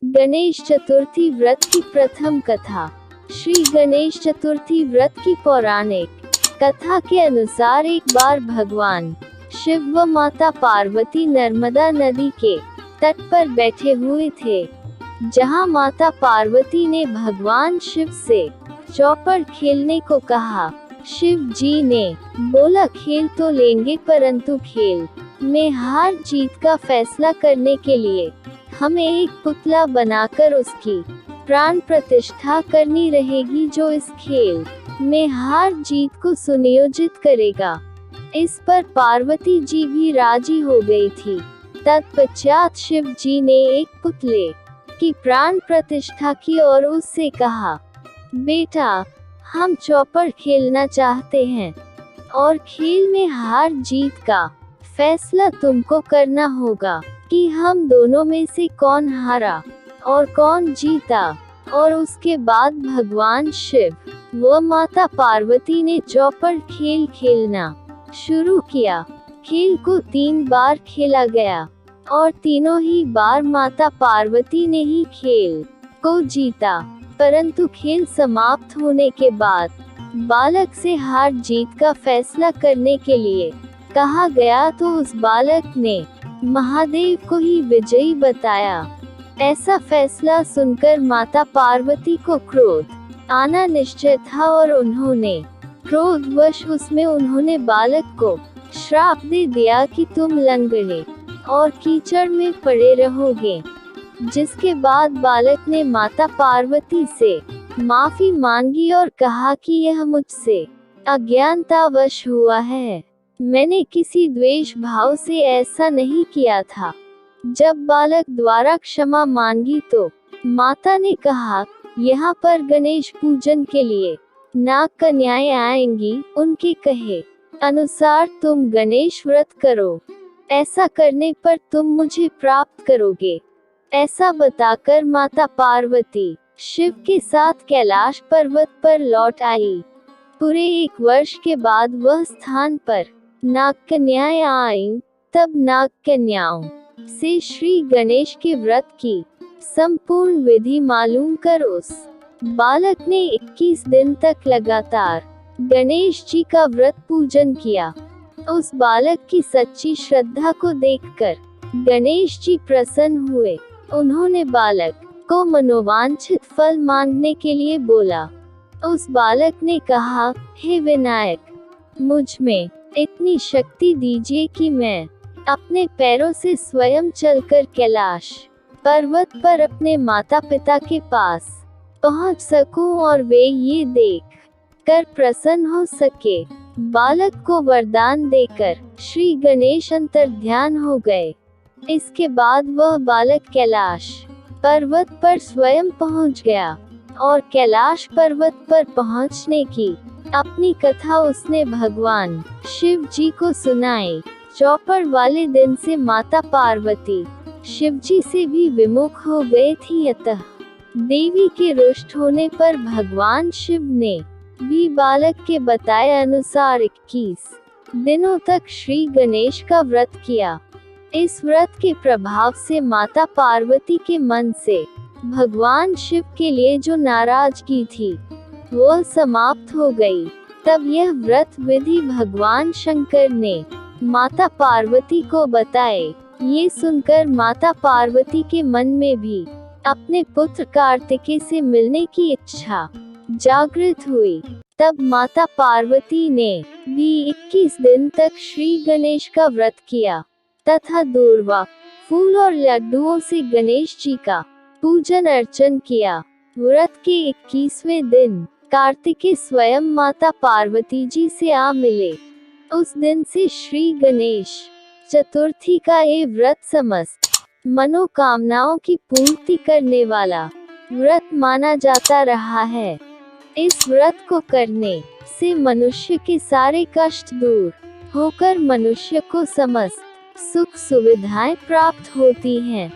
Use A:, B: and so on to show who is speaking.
A: गणेश चतुर्थी व्रत की प्रथम कथा। श्री गणेश चतुर्थी व्रत की पौराणिक कथा के अनुसार एक बार भगवान शिव व माता पार्वती नर्मदा नदी के तट पर बैठे हुए थे, जहां माता पार्वती ने भगवान शिव से चौपड़ खेलने को कहा। शिव जी ने बोला, खेल तो लेंगे, परंतु खेल में हार जीत का फैसला करने के लिए हमें एक पुतला बनाकर उसकी प्राण प्रतिष्ठा करनी रहेगी, जो इस खेल में हार जीत को सुनियोजित करेगा। इस पर पार्वती जी भी राजी हो गई थी। तत्पश्चात शिव जी ने एक पुतले की प्राण प्रतिष्ठा की और उससे कहा, बेटा, हम चौपड़ खेलना चाहते हैं और खेल में हार जीत का फैसला तुमको करना होगा कि हम दोनों में से कौन हारा और कौन जीता। और उसके बाद भगवान शिव व माता पार्वती ने चौपड़ खेल खेलना शुरू किया। खेल को 3 बार खेला गया और तीनों ही बार माता पार्वती ने ही खेल को जीता, परंतु खेल समाप्त होने के बाद बालक से हार जीत का फैसला करने के लिए कहा गया, तो उस बालक ने महादेव को ही विजयी बताया। ऐसा फैसला सुनकर माता पार्वती को क्रोध आना निश्चय था और उन्होंने क्रोधवश उन्होंने बालक को श्राप दे दिया कि तुम लंगड़े और कीचड़ में पड़े रहोगे। जिसके बाद बालक ने माता पार्वती से माफी मांगी और कहा कि यह मुझसे अज्ञानतावश हुआ है, मैंने किसी द्वेष भाव से ऐसा नहीं किया था। जब बालक द्वारा क्षमा मांगी तो माता ने कहा, यहाँ पर गणेश पूजन के लिए नाग कन्याएं आएंगी, उनके कहे अनुसार तुम गणेश व्रत करो, ऐसा करने पर तुम मुझे प्राप्त करोगे। ऐसा बताकर माता पार्वती शिव के साथ कैलाश पर्वत पर लौट आई। पूरे 1 वर्ष के बाद वह स्थान पर नाग कन्याएं आईं। तब नाग कन्याओं से श्री गणेश के व्रत की संपूर्ण विधि मालूम कर उस बालक ने 21 दिन तक लगातार गणेश जी का व्रत पूजन किया। उस बालक की सच्ची श्रद्धा को देखकर गणेश जी प्रसन्न हुए। उन्होंने बालक को मनोवांछित फल मांगने के लिए बोला। उस बालक ने कहा, हे विनायक, मुझ में इतनी शक्ति दीजिए कि मैं अपने पैरों से स्वयं चलकर कैलाश पर्वत पर अपने माता पिता के पास पहुंच सकूं और वे ये देख कर प्रसन्न हो सके। बालक को वरदान देकर श्री गणेश अंतर्ध्यान हो गए। इसके बाद वह बालक कैलाश पर्वत पर स्वयं पहुंच गया और कैलाश पर्वत पर पहुंचने की अपनी कथा उसने भगवान शिव जी को सुनाई। चौपड़ वाले दिन से माता पार्वती शिव जी से भी विमुख हो गए थी, अतः देवी के रुष्ट होने पर भगवान शिव ने भी बालक के बताए अनुसार 21 दिनों तक श्री गणेश का व्रत किया। इस व्रत के प्रभाव से माता पार्वती के मन से भगवान शिव के लिए जो नाराजगी थी वह समाप्त हो गई। तब यह व्रत विधि भगवान शंकर ने माता पार्वती को बताए। ये सुनकर माता पार्वती के मन में भी अपने पुत्र कार्तिकेय से मिलने की इच्छा जागृत हुई। तब माता पार्वती ने भी 21 दिन तक श्री गणेश का व्रत किया तथा दूर्वा, फूल और लड्डुओं से गणेश जी का पूजन अर्चन किया। व्रत के 21वें दिन कार्तिकेय स्वयं माता पार्वती जी से आ मिले। उस दिन से श्री गणेश चतुर्थी का ये व्रत समस्त मनोकामनाओं की पूर्ति करने वाला व्रत माना जाता रहा है। इस व्रत को करने से मनुष्य के सारे कष्ट दूर होकर मनुष्य को समस्त सुख सुविधाएं प्राप्त होती हैं।